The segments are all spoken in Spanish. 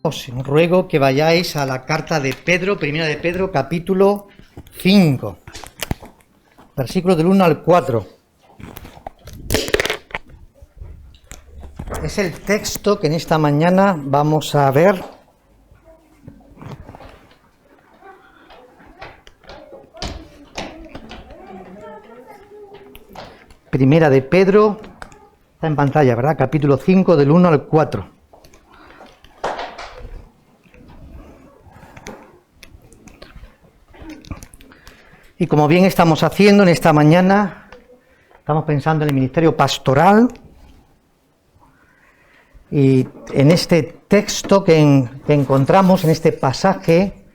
Os ruego que vayáis a la carta de Pedro, primera de Pedro, capítulo 5, versículos del 1 al 4. Es el texto que en esta mañana vamos a ver. Primera de Pedro, está en pantalla, ¿verdad? Capítulo 5, del 1 al 4. Y como bien estamos haciendo en esta mañana, estamos pensando en el ministerio pastoral. Y en este texto que encontramos, en este pasaje,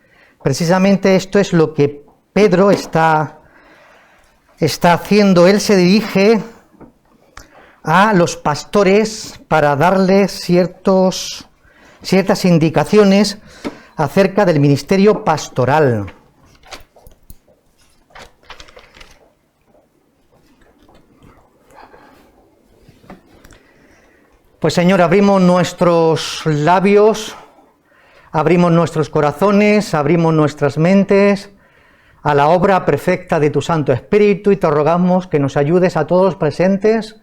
precisamente esto es lo que Pedro está haciendo. Él se dirige a los pastores para darles ciertas indicaciones acerca del ministerio pastoral. Pues Señor, abrimos nuestros labios, abrimos nuestros corazones, abrimos nuestras mentes a la obra perfecta de tu Santo Espíritu y te rogamos que nos ayudes a todos los presentes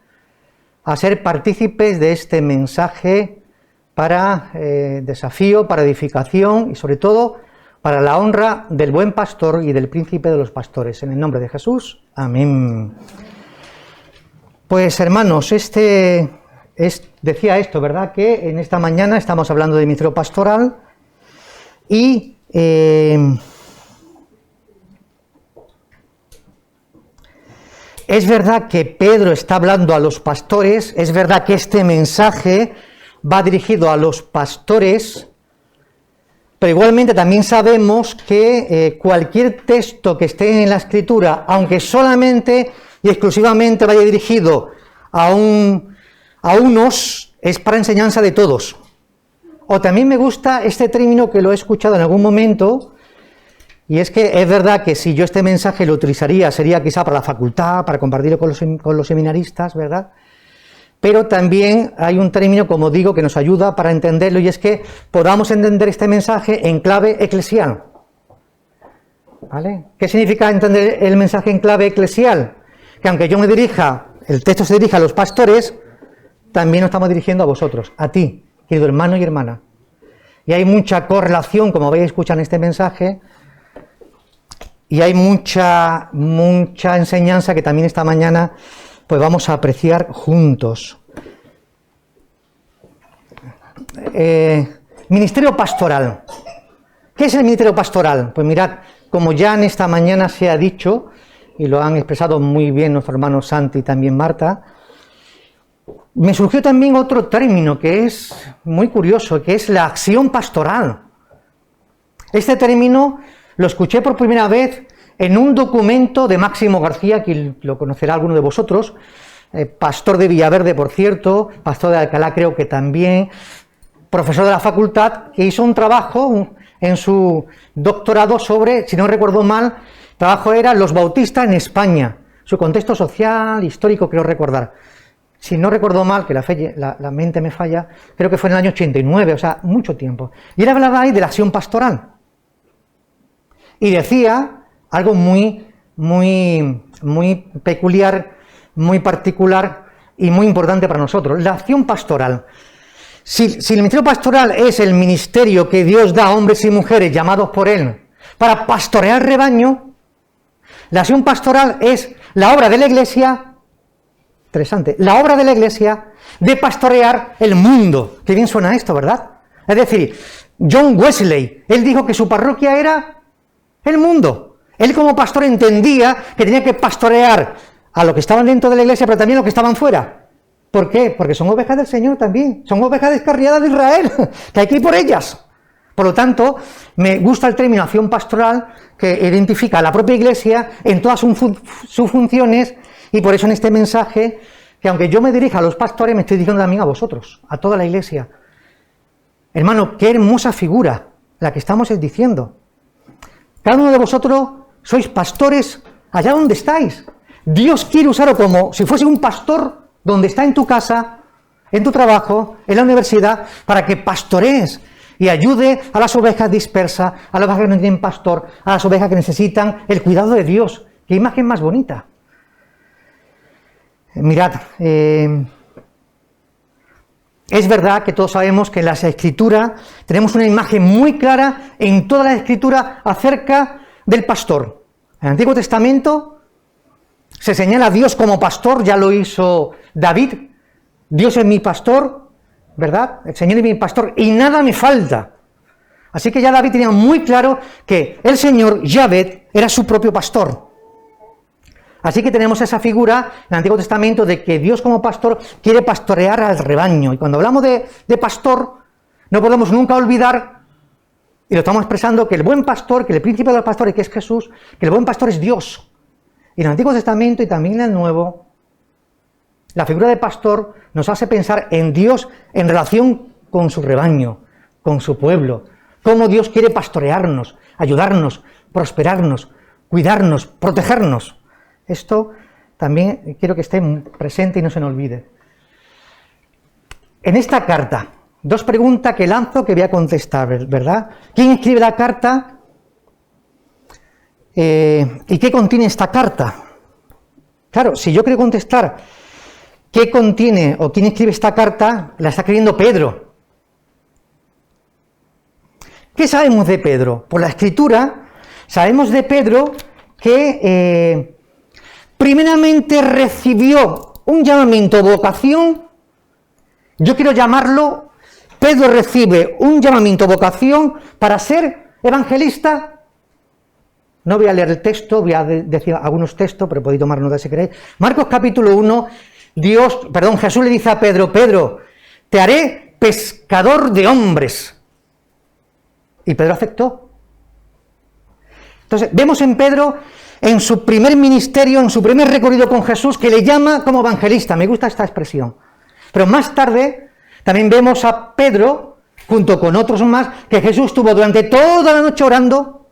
a ser partícipes de este mensaje para desafío, para edificación y sobre todo para la honra del buen pastor y del príncipe de los pastores. En el nombre de Jesús, amén. Pues hermanos, decía esto, ¿verdad? Que en esta mañana estamos hablando de ministerio pastoral y es verdad que Pedro está hablando a los pastores, es verdad que este mensaje va dirigido a los pastores, pero igualmente también sabemos que cualquier texto que esté en la Escritura, aunque solamente y exclusivamente vaya dirigido a unos, es para enseñanza de todos. O también me gusta este término que lo he escuchado en algún momento, y es que es verdad que si yo este mensaje lo utilizaría, sería quizá para la facultad, para compartirlo con los seminaristas, ¿verdad? Pero también hay un término, como digo, que nos ayuda para entenderlo, y es que podamos entender este mensaje en clave eclesial. ¿Vale? ¿Qué significa entender el mensaje en clave eclesial? Que aunque yo el texto se dirija a los pastores, también nos estamos dirigiendo a vosotros, a ti, querido hermano y hermana. Y hay mucha correlación, como veis, escuchan este mensaje, y hay mucha enseñanza que también esta mañana pues vamos a apreciar juntos. Ministerio pastoral. ¿Qué es el ministerio pastoral? Pues mirad, como ya en esta mañana se ha dicho, y lo han expresado muy bien nuestro hermano Santi y también Marta, me surgió también otro término que es muy curioso, que es la acción pastoral. Este término lo escuché por primera vez en un documento de Máximo García, que lo conocerá alguno de vosotros, pastor de Villaverde, por cierto, pastor de Alcalá creo que también, profesor de la facultad, que hizo un trabajo en su doctorado sobre, si no recuerdo mal, el trabajo era los bautistas en España, su contexto social, histórico, creo recordar. Si no recuerdo mal, que la mente me falla, creo que fue en el año 89, o sea, mucho tiempo. Y él hablaba ahí de la acción pastoral. Y decía algo muy peculiar, muy particular y muy importante para nosotros, la acción pastoral. Si el ministerio pastoral es el ministerio que Dios da a hombres y mujeres llamados por Él para pastorear el rebaño, la acción pastoral es la obra de la Iglesia. Interesante. La obra de la Iglesia de pastorear el mundo. Qué bien suena esto, ¿verdad? Es decir, John Wesley, él dijo que su parroquia era el mundo. Él como pastor entendía que tenía que pastorear a los que estaban dentro de la Iglesia, pero también a los que estaban fuera. ¿Por qué? Porque son ovejas del Señor también. Son ovejas descarriadas de Israel, que hay que ir por ellas. Por lo tanto, me gusta el término acción pastoral, que identifica a la propia Iglesia en todas sus funciones. Y por eso en este mensaje, que aunque yo me dirija a los pastores, me estoy dirigiendo también a vosotros, a toda la Iglesia. Hermano, qué hermosa figura la que estamos diciendo. Cada uno de vosotros sois pastores allá donde estáis. Dios quiere usaros como si fuese un pastor donde está en tu casa, en tu trabajo, en la universidad, para que pastorees y ayude a las ovejas dispersas, a las ovejas que no tienen pastor, a las ovejas que necesitan el cuidado de Dios. ¡Qué imagen más bonita! Mirad, es verdad que todos sabemos que en las Escrituras tenemos una imagen muy clara en toda la Escritura acerca del pastor. En el Antiguo Testamento se señala a Dios como pastor, ya lo hizo David. Dios es mi pastor, ¿verdad? El Señor es mi pastor y nada me falta. Así que ya David tenía muy claro que el Señor, Yahvé, era su propio pastor. Así que tenemos esa figura en el Antiguo Testamento de que Dios como pastor quiere pastorear al rebaño. Y cuando hablamos de pastor, no podemos nunca olvidar, y lo estamos expresando, que el buen pastor, que el príncipe de los pastores, que es Jesús, que el buen pastor es Dios. Y en el Antiguo Testamento y también en el Nuevo, la figura de pastor nos hace pensar en Dios en relación con su rebaño, con su pueblo, cómo Dios quiere pastorearnos, ayudarnos, prosperarnos, cuidarnos, protegernos. Esto también quiero que esté presente y no se nos olvide. En esta carta, dos preguntas que lanzo que voy a contestar, ¿verdad? ¿Quién escribe la carta? ¿Y qué contiene esta carta? Claro, si yo quiero contestar qué contiene o quién escribe esta carta, la está escribiendo Pedro. ¿Qué sabemos de Pedro? Por la Escritura sabemos de Pedro que primeramente recibió un llamamiento, vocación. Yo quiero llamarlo, Pedro recibe un llamamiento, vocación para ser evangelista. No voy a leer el texto, voy a decir algunos textos, pero podéis tomar nota si queréis. Marcos capítulo 1, Jesús le dice a Pedro, Pedro, te haré pescador de hombres. Y Pedro aceptó. Entonces, vemos en Pedro, en su primer ministerio, en su primer recorrido con Jesús, que le llama como evangelista. Me gusta esta expresión. Pero más tarde, también vemos a Pedro, junto con otros más, que Jesús estuvo durante toda la noche orando,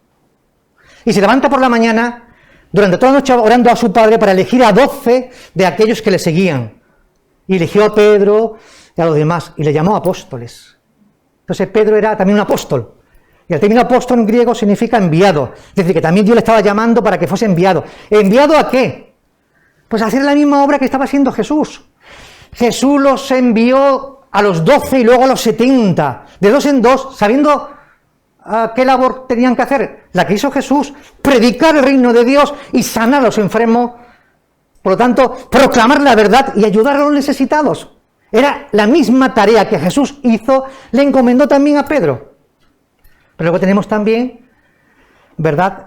y se levanta por la mañana, durante toda la noche orando a su Padre para elegir a 12 de aquellos que le seguían. Y eligió a Pedro y a los demás, y le llamó apóstoles. Entonces Pedro era también un apóstol. Y el término apóstol en griego significa enviado. Es decir, que también Dios le estaba llamando para que fuese enviado. ¿Enviado a qué? Pues a hacer la misma obra que estaba haciendo Jesús. Jesús los envió a los 12 y luego a los 70, de dos en dos, sabiendo qué labor tenían que hacer. La que hizo Jesús, predicar el reino de Dios y sanar a los enfermos. Por lo tanto, proclamar la verdad y ayudar a los necesitados. Era la misma tarea que Jesús hizo, le encomendó también a Pedro. Pero luego tenemos también, ¿verdad?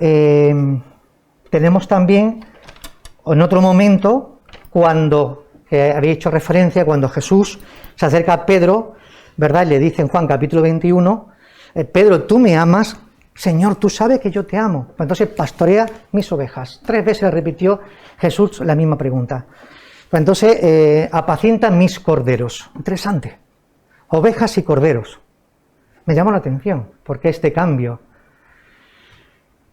Tenemos también, en otro momento, cuando, que había hecho referencia, cuando Jesús se acerca a Pedro, ¿verdad? Y le dice en Juan capítulo 21, Pedro, ¿tú me amas? Señor, tú sabes que yo te amo. Pues entonces, pastorea mis ovejas. 3 veces le repitió Jesús la misma pregunta. Pues entonces, apacienta mis corderos. Interesante. Ovejas y corderos. Me llama la atención, porque este cambio,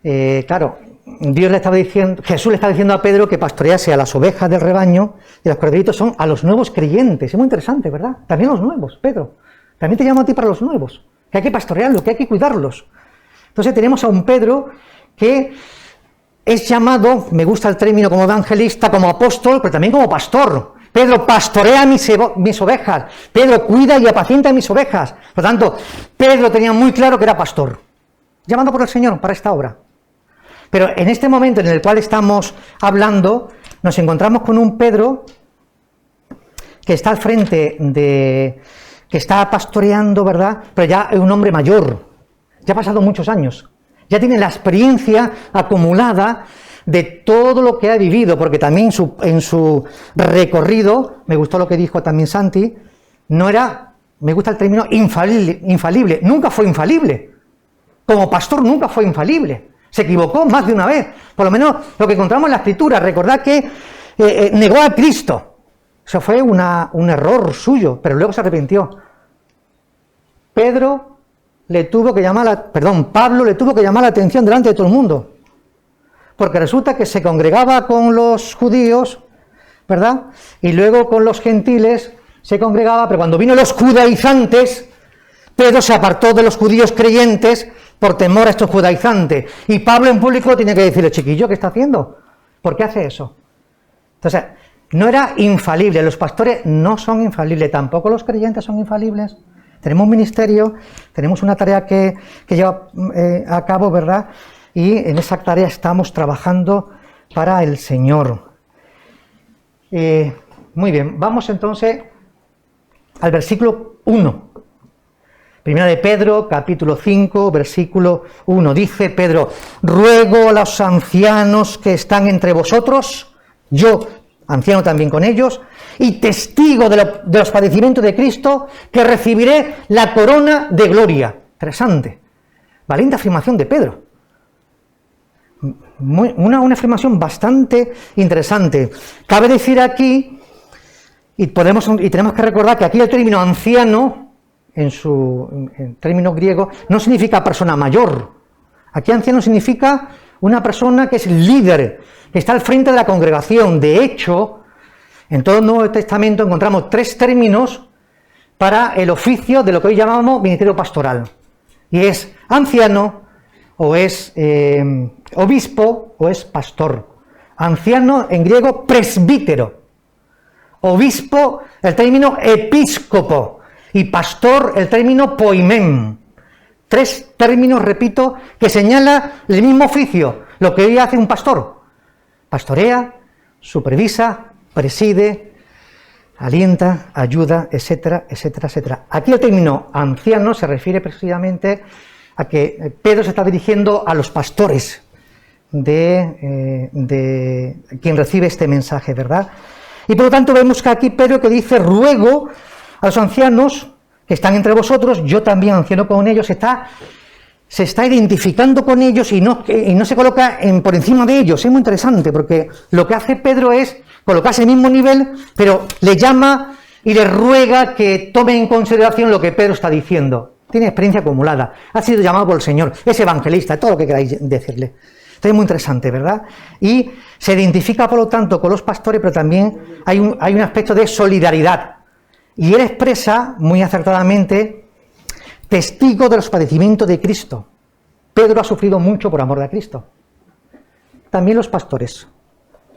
claro, Dios le estaba diciendo, Jesús le estaba diciendo a Pedro que pastorease a las ovejas del rebaño, y los corderitos son a los nuevos creyentes. Es muy interesante, ¿verdad? También los nuevos, Pedro. También te llamo a ti para los nuevos, que hay que pastorearlos, que hay que cuidarlos. Entonces tenemos a un Pedro que es llamado, me gusta el término, como evangelista, como apóstol, pero también como pastor. Pedro, pastorea mis ovejas. Pedro, cuida y apacienta mis ovejas. Por lo tanto, Pedro tenía muy claro que era pastor, llamado por el Señor para esta obra. Pero en este momento en el cual estamos hablando, nos encontramos con un Pedro que está al frente que está pastoreando, ¿verdad? Pero ya es un hombre mayor, ya ha pasado muchos años, ya tiene la experiencia acumulada de todo lo que ha vivido, porque también en su recorrido, me gustó lo que dijo también Santi, no era, me gusta el término infalible, nunca fue infalible, como pastor nunca fue infalible, se equivocó más de una vez, por lo menos lo que encontramos en la Escritura. Recordad que negó a Cristo, eso fue un error suyo, pero luego se arrepintió. Pablo le tuvo que llamar la atención delante de todo el mundo, porque resulta que se congregaba con los judíos, ¿verdad? Y luego con los gentiles se congregaba, pero cuando vino los judaizantes, Pedro se apartó de los judíos creyentes por temor a estos judaizantes. Y Pablo en público tiene que decirle, chiquillo, ¿qué está haciendo? ¿Por qué hace eso? Entonces, no era infalible. Los pastores no son infalibles, tampoco los creyentes son infalibles. Tenemos un ministerio, tenemos una tarea que lleva a cabo, ¿verdad? Y en esa tarea estamos trabajando para el Señor. Muy bien, vamos entonces al versículo 1. Primera de Pedro, capítulo 5, versículo 1. Dice Pedro, ruego a los ancianos que están entre vosotros, yo, anciano también con ellos, y testigo de los padecimientos de Cristo, que recibiré la corona de gloria. Interesante. Valiente afirmación de Pedro. Una afirmación bastante interesante. Cabe decir aquí, y tenemos que recordar que aquí el término anciano, en término griego, no significa persona mayor. Aquí anciano significa una persona que es líder, que está al frente de la congregación. De hecho, en todo el Nuevo Testamento encontramos 3 términos para el oficio de lo que hoy llamamos ministerio pastoral. Y es anciano, o es obispo, o es pastor. Anciano en griego, presbítero. Obispo, el término episcopo. Y pastor, el término poimen. 3 términos, repito, que señala el mismo oficio, lo que hoy hace un pastor. Pastorea, supervisa, preside, alienta, ayuda, etcétera, etcétera, etcétera. Aquí el término anciano se refiere precisamente a que Pedro se está dirigiendo a los pastores de quien recibe este mensaje, ¿verdad? Y por lo tanto vemos que aquí Pedro que dice, ruego a los ancianos que están entre vosotros, yo también anciano con ellos, se está identificando con ellos y no se coloca por encima de ellos. Es muy interesante porque lo que hace Pedro es colocarse al mismo nivel, pero le llama y le ruega que tome en consideración lo que Pedro está diciendo. Tiene experiencia acumulada, ha sido llamado por el Señor, es evangelista, todo lo que queráis decirle. Esto es muy interesante, ¿verdad? Y se identifica, por lo tanto, con los pastores, pero también hay un aspecto de solidaridad. Y él expresa, muy acertadamente, testigo de los padecimientos de Cristo. Pedro ha sufrido mucho por amor de Cristo. También los pastores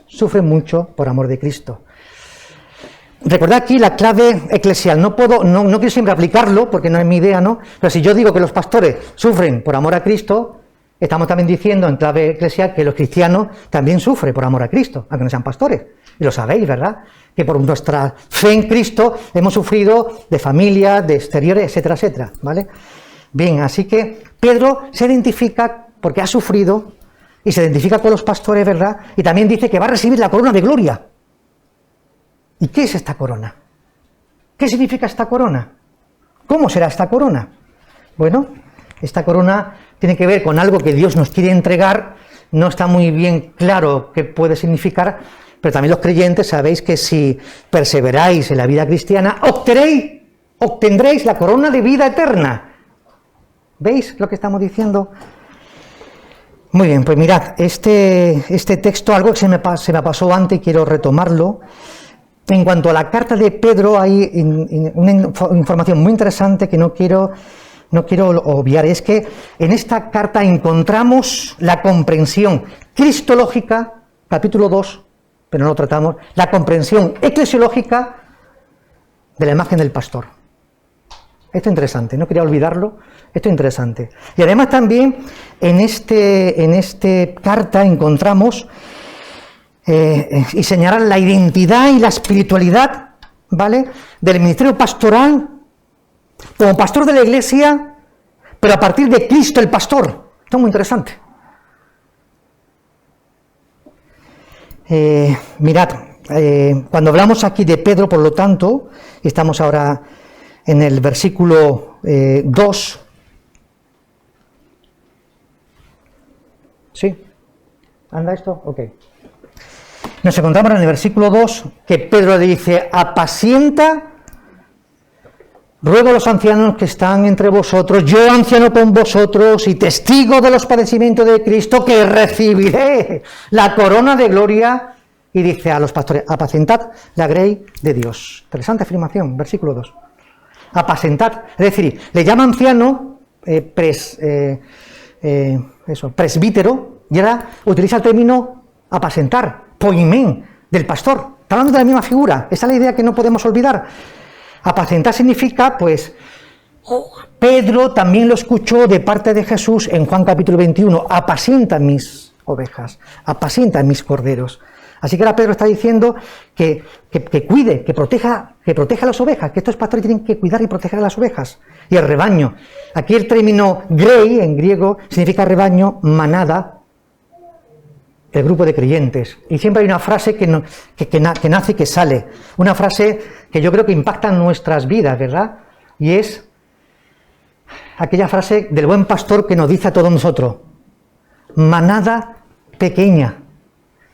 sufren mucho por amor de Cristo. Recordad aquí la clave eclesial. No quiero siempre aplicarlo, porque no es mi idea, ¿no? Pero si yo digo que los pastores sufren por amor a Cristo, estamos también diciendo en clave eclesial que los cristianos también sufren por amor a Cristo, aunque no sean pastores. Y lo sabéis, ¿verdad? Que por nuestra fe en Cristo hemos sufrido de familia, de exteriores, etcétera, etcétera, ¿vale? Bien, así que Pedro se identifica porque ha sufrido y se identifica con los pastores, ¿verdad? Y también dice que va a recibir la corona de gloria. ¿Y qué es esta corona? ¿Qué significa esta corona? ¿Cómo será esta corona? Bueno, esta corona tiene que ver con algo que Dios nos quiere entregar. No está muy bien claro qué puede significar, pero también los creyentes sabéis que si perseveráis en la vida cristiana, obtendréis la corona de vida eterna. ¿Veis lo que estamos diciendo? Muy bien, pues mirad, este texto, algo que se me pasó antes y quiero retomarlo. En cuanto a la carta de Pedro, hay una información muy interesante que no quiero obviar. Es que en esta carta encontramos la comprensión cristológica, capítulo 2, pero no lo tratamos, la comprensión eclesiológica de la imagen del pastor. Esto es interesante, no quería olvidarlo, esto es interesante. Y además también en este carta encontramos y señalar la identidad y la espiritualidad, ¿vale?, del ministerio pastoral como pastor de la Iglesia, pero a partir de Cristo el pastor. Esto es muy interesante. Mirad, cuando hablamos aquí de Pedro, por lo tanto, estamos ahora en el versículo 2. ¿Sí? ¿Anda esto? Ok. Nos encontramos en el versículo 2 que Pedro le dice, apacienta, ruego a los ancianos que están entre vosotros, yo anciano con vosotros y testigo de los padecimientos de Cristo, que recibiré la corona de gloria. Y dice a los pastores, apacentad la grey de Dios. Interesante afirmación, versículo 2. apacentar. Es decir, le llama anciano, presbítero, y ahora utiliza el término apacentar, poimen, del pastor. Está hablando de la misma figura. Esa es la idea que no podemos olvidar. Apacentar significa, pues, Pedro también lo escuchó de parte de Jesús en Juan capítulo 21, apacienta mis ovejas, apacienta mis corderos. Así que ahora Pedro está diciendo que cuide, que proteja a las ovejas, que estos pastores tienen que cuidar y proteger a las ovejas y el rebaño. Aquí el término grey en griego significa rebaño, manada, el grupo de creyentes. Y siempre hay una frase que nace y que sale, una frase que yo creo que impacta en nuestras vidas, ¿verdad? Y es aquella frase del buen pastor que nos dice a todos nosotros: manada pequeña,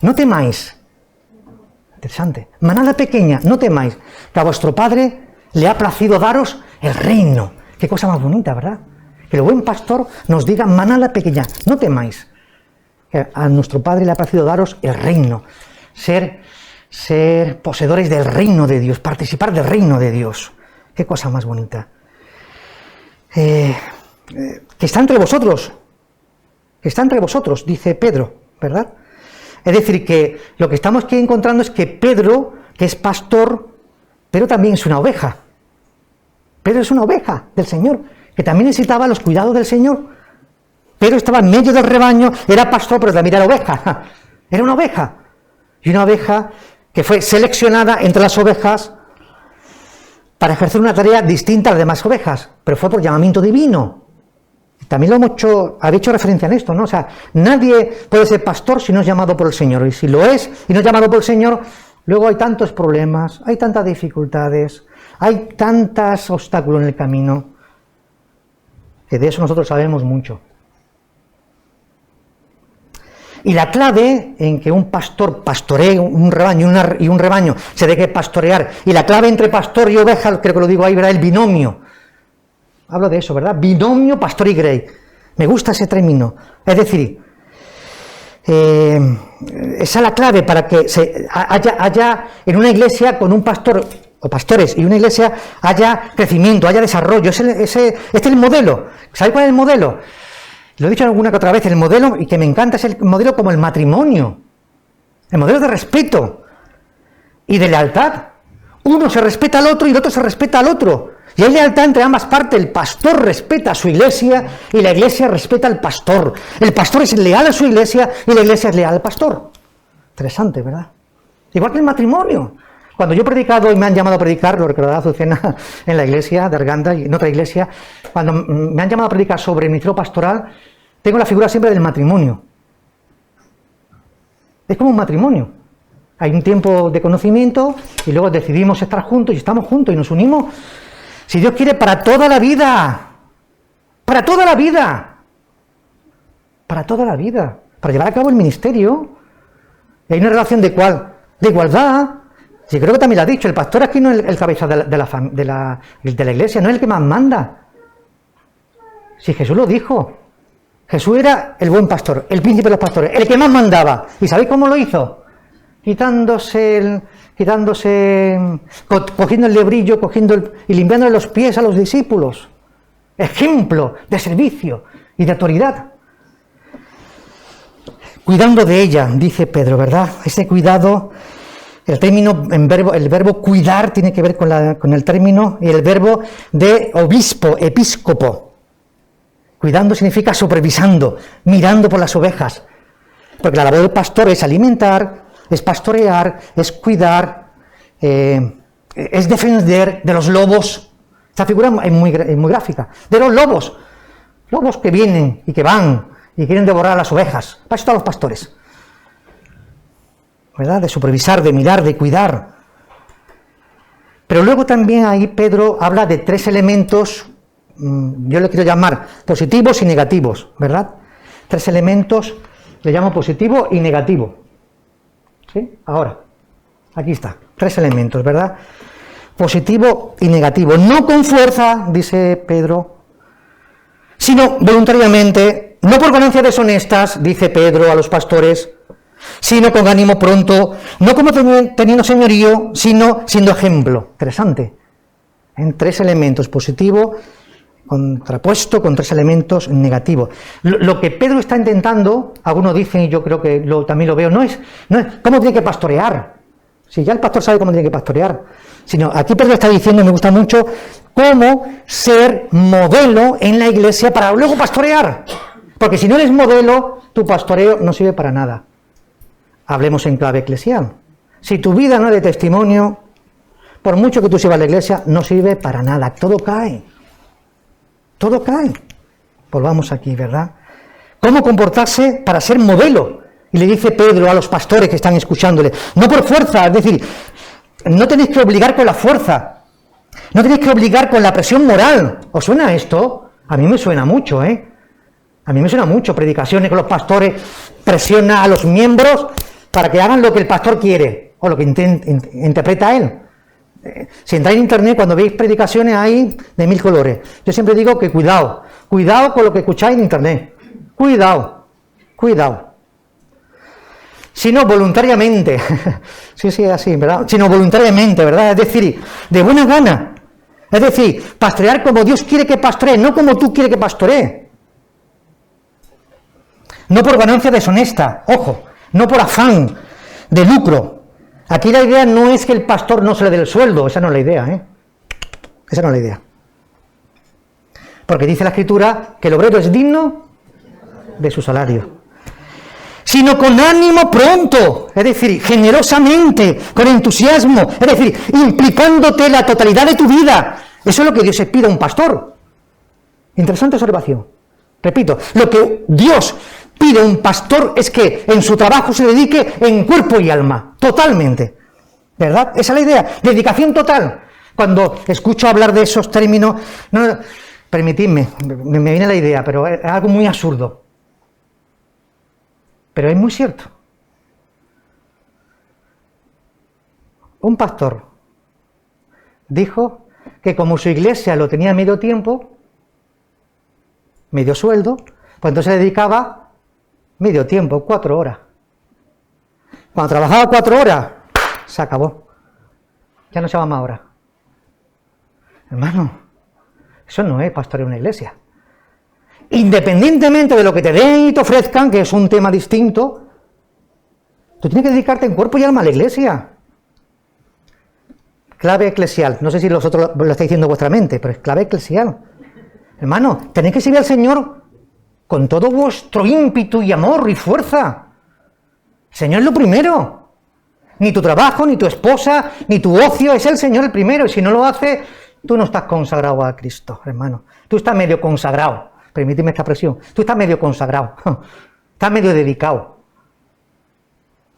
no temáis. Interesante. Manada pequeña, no temáis, que a vuestro Padre le ha placido daros el reino. Qué cosa más bonita, ¿verdad? Que el buen pastor nos diga: manada pequeña, no temáis, que a nuestro Padre le ha placido daros el reino. Ser poseedores del reino de Dios, participar del reino de Dios. Qué cosa más bonita. Que está entre vosotros, dice Pedro, ¿verdad? Es decir, que lo que estamos aquí encontrando es que Pedro, que es pastor, pero también es una oveja. Pedro es una oveja del Señor, que también necesitaba los cuidados del Señor. Pedro estaba en medio del rebaño, era pastor, pero también era oveja. Era una oveja. Y una oveja que fue seleccionada entre las ovejas para ejercer una tarea distinta a las demás ovejas, pero fue por llamamiento divino. También había hecho referencia a esto, ¿no? O sea, nadie puede ser pastor si no es llamado por el Señor, y si lo es y no es llamado por el Señor, luego hay tantos problemas, hay tantas dificultades, hay tantos obstáculos en el camino, que de eso nosotros sabemos mucho. Y la clave en que un pastor pastoree un rebaño y un rebaño se deje pastorear, y la clave entre pastor y oveja, creo que lo digo ahí, ¿verdad? El binomio. Hablo de eso, ¿verdad? Binomio, pastor y grey. Me gusta ese término. Es decir, esa es la clave para que haya en una iglesia con un pastor o pastores y una iglesia haya crecimiento, haya desarrollo. Este es el modelo. ¿Sabéis cuál es el modelo? Lo he dicho alguna que otra vez, el modelo, y que me encanta, es el modelo como el matrimonio. El modelo de respeto y de lealtad. Uno se respeta al otro y el otro se respeta al otro. Y hay lealtad entre ambas partes. El pastor respeta a su iglesia y la iglesia respeta al pastor. El pastor es leal a su iglesia y la iglesia es leal al pastor. Interesante, ¿verdad? Igual que el matrimonio. Cuando yo he predicado y me han llamado a predicar, lo recordará Azucena en la iglesia de Arganda y en otra iglesia, cuando me han llamado a predicar sobre el ministerio pastoral, tengo la figura siempre del matrimonio. Es como un matrimonio. Hay un tiempo de conocimiento y luego decidimos estar juntos y estamos juntos y nos unimos, si Dios quiere, para toda la vida. Para toda la vida. Para toda la vida. Para llevar a cabo el ministerio. Y hay una relación de igualdad. Sí, creo que también lo ha dicho. El pastor aquí no es el cabeza de la iglesia, no es el que más manda. Si Jesús lo dijo. Jesús era el buen pastor, el príncipe de los pastores, el que más mandaba. ¿Y sabéis cómo lo hizo? Cogiendo el lebrillo, y limpiándole los pies a los discípulos. Ejemplo de servicio y de autoridad. Cuidando de ella, dice Pedro, ¿verdad? Ese cuidado, el verbo cuidar tiene que ver con el término y el verbo de obispo, episcopo. Cuidando significa supervisando, mirando por las ovejas. Porque la labor del pastor es alimentar, es pastorear, es cuidar, es defender de los lobos. Esta figura es muy gráfica. De los lobos. Lobos que vienen y que van y quieren devorar a las ovejas. Para eso están los pastores. ¿Verdad? De supervisar, de mirar, de cuidar. Pero luego también ahí Pedro habla de tres elementos, yo le quiero llamar positivos y negativos, ¿verdad? Tres elementos, le llamo positivo y negativo. ¿Sí? Ahora, aquí está, tres elementos, ¿verdad? Positivo y negativo. No con fuerza, dice Pedro, sino voluntariamente, no por ganancias deshonestas, dice Pedro a los pastores, sino con ánimo pronto, no como teniendo señorío, sino siendo ejemplo. Interesante. En 3 elementos, positivo, contrapuesto con 3 elementos negativos. Lo que Pedro está intentando, algunos dicen, y yo creo que también lo veo, no es cómo tiene que pastorear. Si ya el pastor sabe cómo tiene que pastorear, sino aquí Pedro está diciendo, me gusta mucho, cómo ser modelo en la iglesia para luego pastorear. Porque si no eres modelo, tu pastoreo no sirve para nada. Hablemos en clave eclesial. Si tu vida no es de testimonio, por mucho que tú sirvas a la iglesia, no sirve para nada. Todo cae. Todo cae. Volvamos aquí, ¿verdad? ¿Cómo comportarse para ser modelo? Y le dice Pedro a los pastores que están escuchándole, no por fuerza, es decir, no tenéis que obligar con la fuerza, no tenéis que obligar con la presión moral. ¿Os suena esto? A mí me suena mucho, ¿eh? A mí me suena mucho, predicaciones que los pastores presionan a los miembros para que hagan lo que el pastor quiere, o lo que interpreta él. Si entráis en internet, cuando veis predicaciones hay de 1000 colores. Yo siempre digo que cuidado con lo que escucháis en internet. Cuidado. Sino voluntariamente, sí, así, ¿verdad? Sino voluntariamente, ¿verdad? Es decir, de buena gana. Es decir, pastorear como Dios quiere que pastoree, no como tú quieres que pastoree. No por ganancia deshonesta, ojo, no por afán de lucro. Aquí la idea no es que el pastor no se le dé el sueldo, esa no es la idea, ¿eh? Esa no es la idea. Porque dice la Escritura que el obrero es digno de su salario. Sino con ánimo pronto, es decir, generosamente, con entusiasmo, es decir, implicándote la totalidad de tu vida. Eso es lo que Dios se pide a un pastor. Interesante observación. Repito, lo que Dios pide a un pastor es que en su trabajo se dedique en cuerpo y alma, totalmente. ¿Verdad? Esa es la idea, dedicación total. Cuando escucho hablar de esos términos, permitidme, me viene la idea, pero es algo muy absurdo. Pero es muy cierto. Un pastor dijo que como su iglesia lo tenía medio tiempo, medio sueldo, pues entonces se dedicaba medio tiempo, 4 horas. Cuando trabajaba 4 horas, se acabó. Ya no se llama más horas. Hermano, eso no es pastorear una iglesia. Independientemente de lo que te den y te ofrezcan, que es un tema distinto, tú tienes que dedicarte en cuerpo y alma a la iglesia. Clave eclesial. No sé si vosotros lo estáis diciendo en vuestra mente, pero es clave eclesial. Hermano, tenéis que servir al Señor con todo vuestro ímpetu y amor y fuerza. El Señor es lo primero. Ni tu trabajo, ni tu esposa, ni tu ocio, es el Señor el primero. Y si no lo hace, tú no estás consagrado a Cristo, hermano. Tú estás medio consagrado. Permíteme esta expresión. Tú estás medio consagrado. Estás medio dedicado.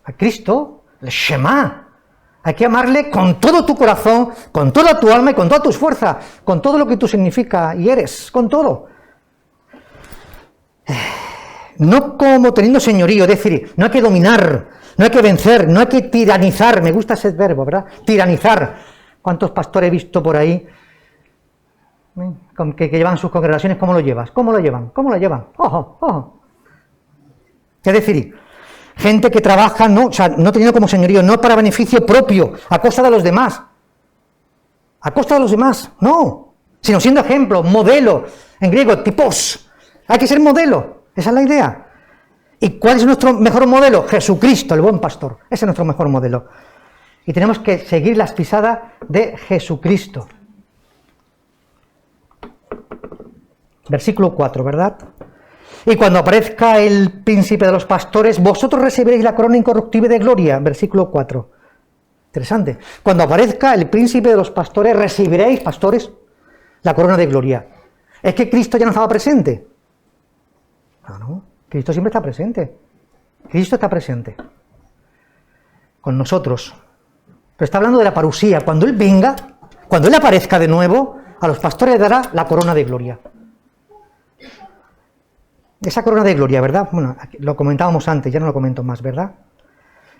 A Cristo, el Shema. Hay que amarle con todo tu corazón, con toda tu alma y con todas tus fuerzas, con todo lo que tú significa y eres, con todo. No como teniendo señorío, es decir, no hay que dominar, no hay que vencer, no hay que tiranizar. Me gusta ese verbo, ¿verdad? Tiranizar. ¿Cuántos pastores he visto por ahí que llevan sus congregaciones? ¿Cómo lo llevas? ¿Cómo lo llevan? ¿Cómo lo llevan? ¡Ojo, ojo! Es decir, gente que trabaja, no teniendo como señorío, no para beneficio propio, a costa de los demás. A costa de los demás, no. Sino siendo ejemplo, modelo, en griego, tipos. Hay que ser modelo, esa es la idea. ¿Y cuál es nuestro mejor modelo? Jesucristo, el buen pastor. Ese es nuestro mejor modelo. Y tenemos que seguir las pisadas de Jesucristo. Versículo 4, ¿verdad? Y cuando aparezca el príncipe de los pastores, vosotros recibiréis la corona incorruptible de gloria. Versículo 4. Interesante. Cuando aparezca el príncipe de los pastores, recibiréis, pastores, la corona de gloria. ¿Es que Cristo ya no estaba presente? No, Cristo siempre está presente. Cristo está presente con nosotros. Pero está hablando de la parusía. Cuando Él venga, cuando Él aparezca de nuevo, a los pastores dará la corona de gloria. Esa corona de gloria, ¿verdad? Bueno, lo comentábamos antes, ya no lo comento más, ¿verdad?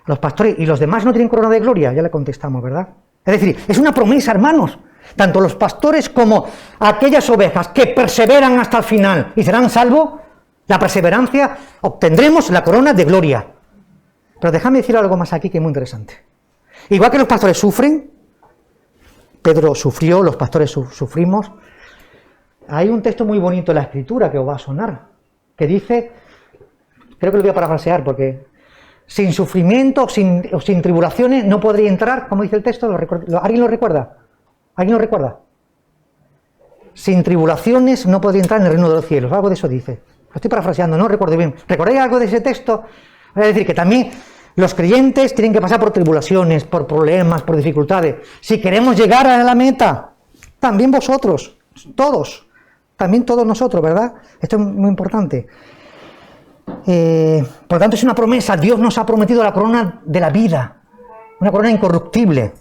Los pastores y los demás no tienen corona de gloria, ya le contestamos, ¿verdad? Es decir, es una promesa, hermanos. Tanto los pastores como aquellas ovejas que perseveran hasta el final y serán salvos, la perseverancia, obtendremos la corona de gloria. Pero déjame decir algo más aquí que es muy interesante. Igual que los pastores sufren, Pedro sufrió, los pastores sufrimos. Hay un texto muy bonito en la Escritura que os va a sonar, que dice, creo que lo voy a parafrasear porque sin sufrimiento o sin tribulaciones no podría entrar, como dice el texto, ¿alguien lo recuerda? ¿Alguien lo recuerda? Sin tribulaciones no podría entrar en el reino de los cielos, algo de eso dice. Lo estoy parafraseando, no recuerdo bien. ¿Recordáis algo de ese texto? Es decir, que también los creyentes tienen que pasar por tribulaciones, por problemas, por dificultades. Si queremos llegar a la meta, también vosotros, todos, también todos nosotros, ¿verdad? Esto es muy importante. Por lo tanto, es una promesa. Dios nos ha prometido la corona de la vida, una corona incorruptible.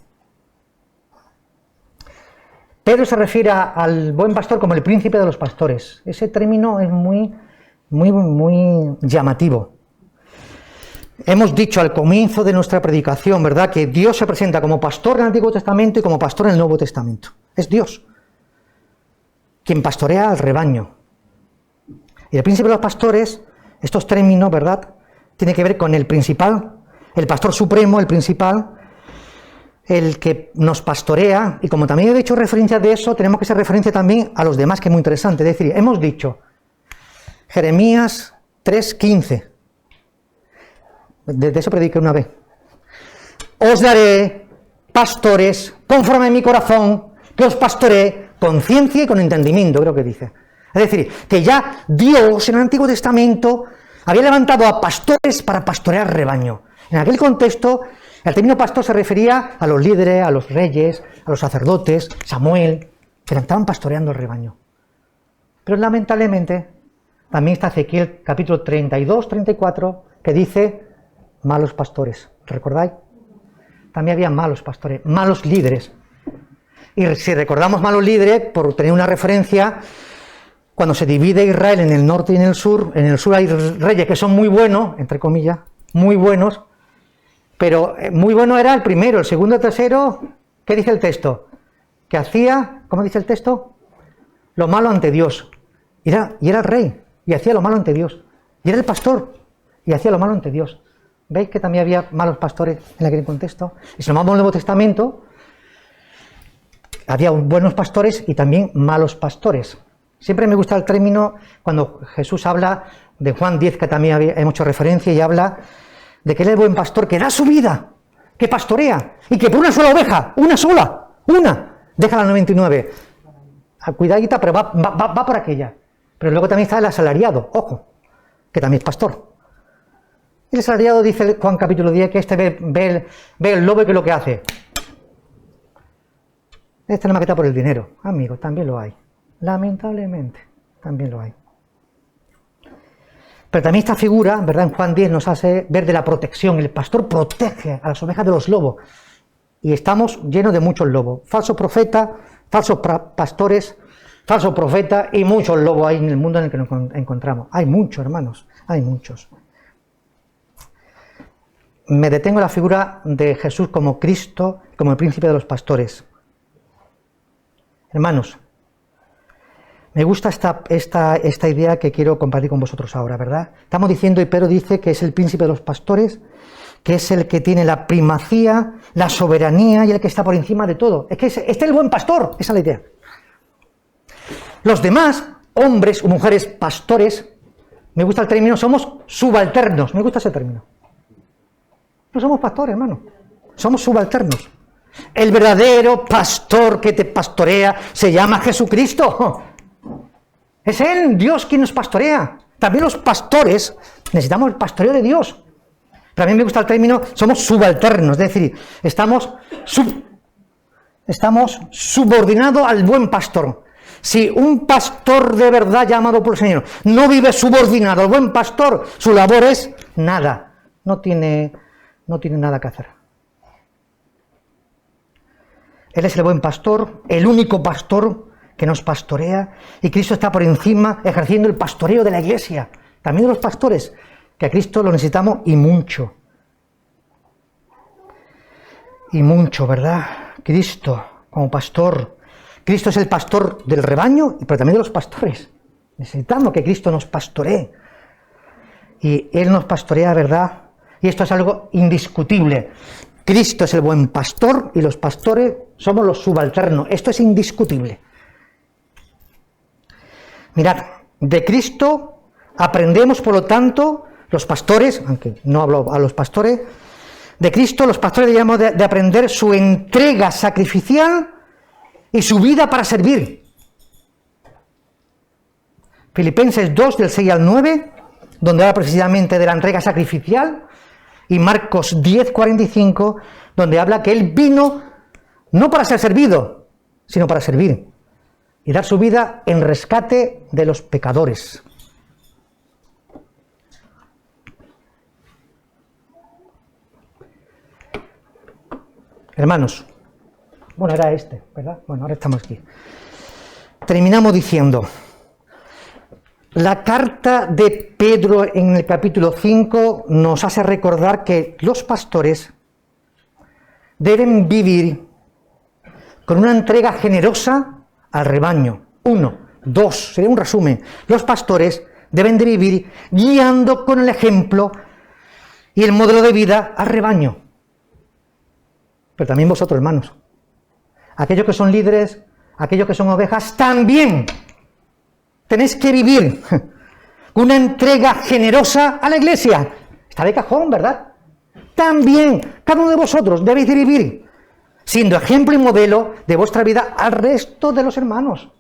Pedro se refiere al buen pastor como el príncipe de los pastores. Ese término es muy llamativo. Hemos dicho al comienzo de nuestra predicación, ¿verdad?, que Dios se presenta como pastor en el Antiguo Testamento y como pastor en el Nuevo Testamento. Es Dios quien pastorea al rebaño. Y el príncipe de los pastores, estos términos, ¿verdad?, tiene que ver con el principal, el pastor supremo, el principal, el que nos pastorea. Y como también he hecho referencia de eso, tenemos que hacer referencia también a los demás, que es muy interesante. Es decir, hemos dicho Jeremías 3:15. De eso prediqué una vez. Os daré pastores conforme a mi corazón, que os pastoree con ciencia y con entendimiento, creo que dice. Es decir, que ya Dios en el Antiguo Testamento había levantado a pastores para pastorear rebaño. En aquel contexto, el término pastor se refería a los líderes, a los reyes, a los sacerdotes, Samuel, que estaban pastoreando el rebaño. Pero lamentablemente, también está Ezequiel capítulo 32, 34, que dice malos pastores. ¿Recordáis? También había malos pastores, malos líderes. Y si recordamos malos líderes, por tener una referencia, cuando se divide Israel en el norte y en el sur hay reyes que son muy buenos, entre comillas, muy buenos, pero muy bueno era el primero, el segundo, el tercero, ¿qué dice el texto? Que hacía, ¿cómo dice el texto? Lo malo ante Dios. Y era el rey, y hacía lo malo ante Dios. Y era el pastor, y hacía lo malo ante Dios. ¿Veis que también había malos pastores en aquel contexto? Y si tomamos el Nuevo Testamento, había buenos pastores y también malos pastores. Siempre me gusta el término cuando Jesús habla de Juan 10, que también hemos hecho referencia, y habla de que él es el buen pastor, que da su vida, que pastorea, y que por una sola oveja, deja la 99. Cuidadita, pero va por aquella. Pero luego también está el asalariado, ojo, que también es pastor. El asalariado, dice Juan capítulo 10, que ve el lobo, que es lo que hace. Este no me queda por el dinero. Amigos, también lo hay. Lamentablemente, también lo hay. Pero también esta figura, ¿verdad?, en Juan 10 nos hace ver de la protección. El pastor protege a las ovejas de los lobos. Y estamos llenos de muchos lobos. Falsos profetas, falsos pastores, falsos profetas y muchos lobos hay en el mundo en el que nos encontramos. Hay muchos, hermanos, hay muchos. Me detengo en la figura de Jesús como Cristo, como el príncipe de los pastores. Hermanos, me gusta esta idea que quiero compartir con vosotros ahora, ¿verdad? Estamos diciendo, y Pedro dice que es el príncipe de los pastores, que es el que tiene la primacía, la soberanía y el que está por encima de todo. Es que este es el buen pastor, esa es la idea. Los demás, hombres o mujeres pastores, me gusta el término, somos subalternos, me gusta ese término. No somos pastores, hermano, somos subalternos. El verdadero pastor que te pastorea se llama Jesucristo. Es Él, Dios, quien nos pastorea. También los pastores necesitamos el pastoreo de Dios. Pero a mí me gusta el término, somos subalternos, es decir, estamos subordinados al buen pastor. Si un pastor de verdad llamado por el Señor no vive subordinado al buen pastor, su labor es nada, no tiene nada que hacer. Él es el buen pastor, el único pastor que nos pastorea, y Cristo está por encima ejerciendo el pastoreo de la iglesia, también de los pastores, que a Cristo lo necesitamos y mucho. Y mucho, ¿verdad? Cristo como pastor. Cristo es el pastor del rebaño, pero también de los pastores. Necesitamos que Cristo nos pastoree. Y Él nos pastorea, ¿verdad? Y esto es algo indiscutible. Cristo es el buen pastor y los pastores somos los subalternos. Esto es indiscutible. Mirad, de Cristo aprendemos, por lo tanto, los pastores, aunque no hablo a los pastores, de Cristo los pastores debemos de aprender su entrega sacrificial y su vida para servir. Filipenses 2, del 6 al 9, donde habla precisamente de la entrega sacrificial, y Marcos 10, 45, donde habla que Él vino no para ser servido, sino para servir y dar su vida en rescate de los pecadores. Hermanos, bueno, era este, ¿verdad? Bueno, ahora estamos aquí. Terminamos diciendo, la carta de Pedro en el capítulo 5 nos hace recordar que los pastores deben vivir con una entrega generosa al rebaño. 1, 2, sería un resumen. Los pastores deben de vivir guiando con el ejemplo y el modelo de vida al rebaño. Pero también vosotros, hermanos. Aquellos que son líderes, aquellos que son ovejas, también tenéis que vivir con una entrega generosa a la iglesia. Está de cajón, ¿verdad? También, cada uno de vosotros debéis de vivir siendo ejemplo y modelo de vuestra vida al resto de los hermanos.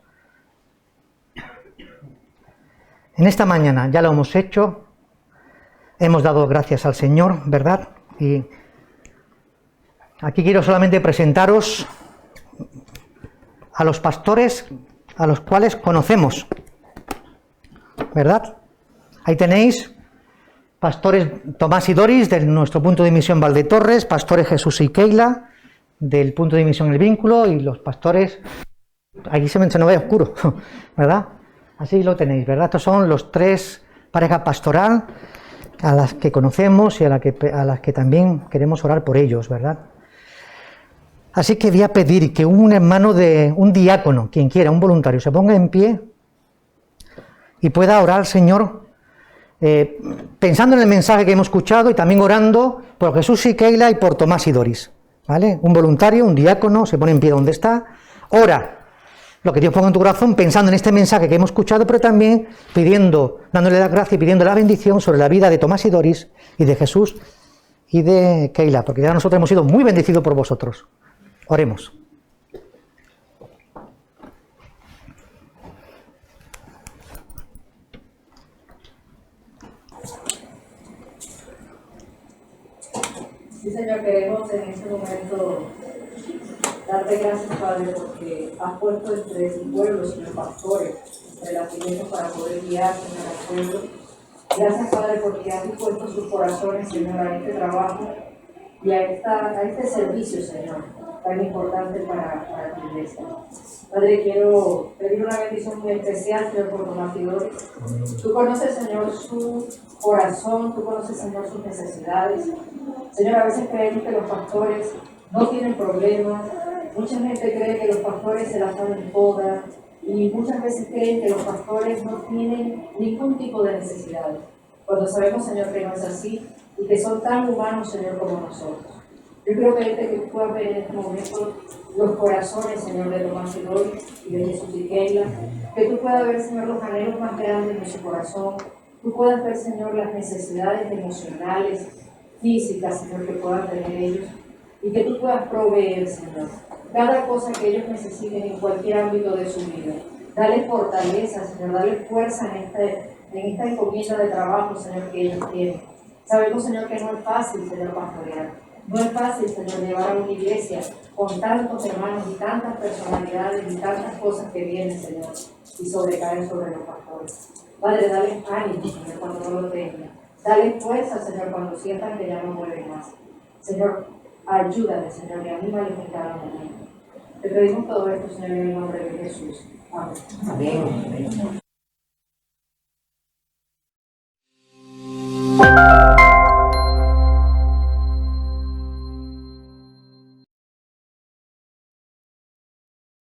En esta mañana ya lo hemos hecho, hemos dado gracias al Señor, ¿verdad? Y aquí quiero solamente presentaros a los pastores a los cuales conocemos, ¿verdad? Ahí tenéis pastores Tomás y Doris de nuestro punto de misión Valdetorres, pastores Jesús y Keila del punto de misión El Vínculo, y los pastores, aquí se nos ve oscuro, ¿verdad? Así lo tenéis, ¿verdad? Estos son los 3 parejas pastoral a las que conocemos y a las que también queremos orar por ellos, ¿verdad? Así que voy a pedir que un hermano un diácono, quien quiera, un voluntario, se ponga en pie y pueda orar al Señor, pensando en el mensaje que hemos escuchado y también orando por Jesús y Keila y por Tomás y Doris, ¿vale? Un voluntario, un diácono, se pone en pie donde está, ora lo que Dios ponga en tu corazón, pensando en este mensaje que hemos escuchado, pero también dándole la gracia y pidiendo la bendición sobre la vida de Tomás y Doris y de Jesús y de Keila, porque ya nosotros hemos sido muy bendecidos por vosotros. Oremos. Sí, Señor, queremos en este momento darte gracias, Padre, porque has puesto entre tu pueblo, Señor, pastores, entre las iglesias para poder guiar, Señor, al pueblo. Gracias, Padre, porque has dispuesto sus corazones, Señor, a este trabajo y a este servicio, Señor, tan importante para tu iglesia. Padre, quiero pedir una bendición muy especial, Señor, por Tomás y Doris. Tú conoces, Señor, su corazón, tú conoces, Señor, sus necesidades. Señor, a veces creemos que los pastores no tienen problemas. Mucha gente cree que los pastores se las saben todas y muchas veces creen que los pastores no tienen ningún tipo de necesidades. Cuando sabemos, Señor, que no es así y que son tan humanos, Señor, como nosotros. Yo quiero pedirte que tú puedas ver en este momento los corazones, Señor, de Tomás y Doris y de Jesús y Keila, que tú puedas ver, Señor, los anhelos más grandes de su corazón, tú puedas ver, Señor, las necesidades emocionales, físicas, Señor, que puedan tener ellos, y que tú puedas proveer, Señor, cada cosa que ellos necesiten en cualquier ámbito de su vida. Dale fortaleza, Señor, dale fuerza en esta encomienda de trabajo, Señor, que ellos tienen. Sabemos, Señor, que no es fácil, Señor, pastorear. No es fácil, Señor, llevar a una iglesia con tantos hermanos y tantas personalidades y tantas cosas que vienen, Señor, y sobrecaen sobre los pastores. Padre, dale ánimo, Señor, cuando no lo tengan. Dale fuerza, Señor, cuando sientan que ya no pueden más. Señor, ayúdale, Señor, y anímale en cada momento. Te pedimos todo esto, Señor, en el nombre de Jesús. Amén. Amén.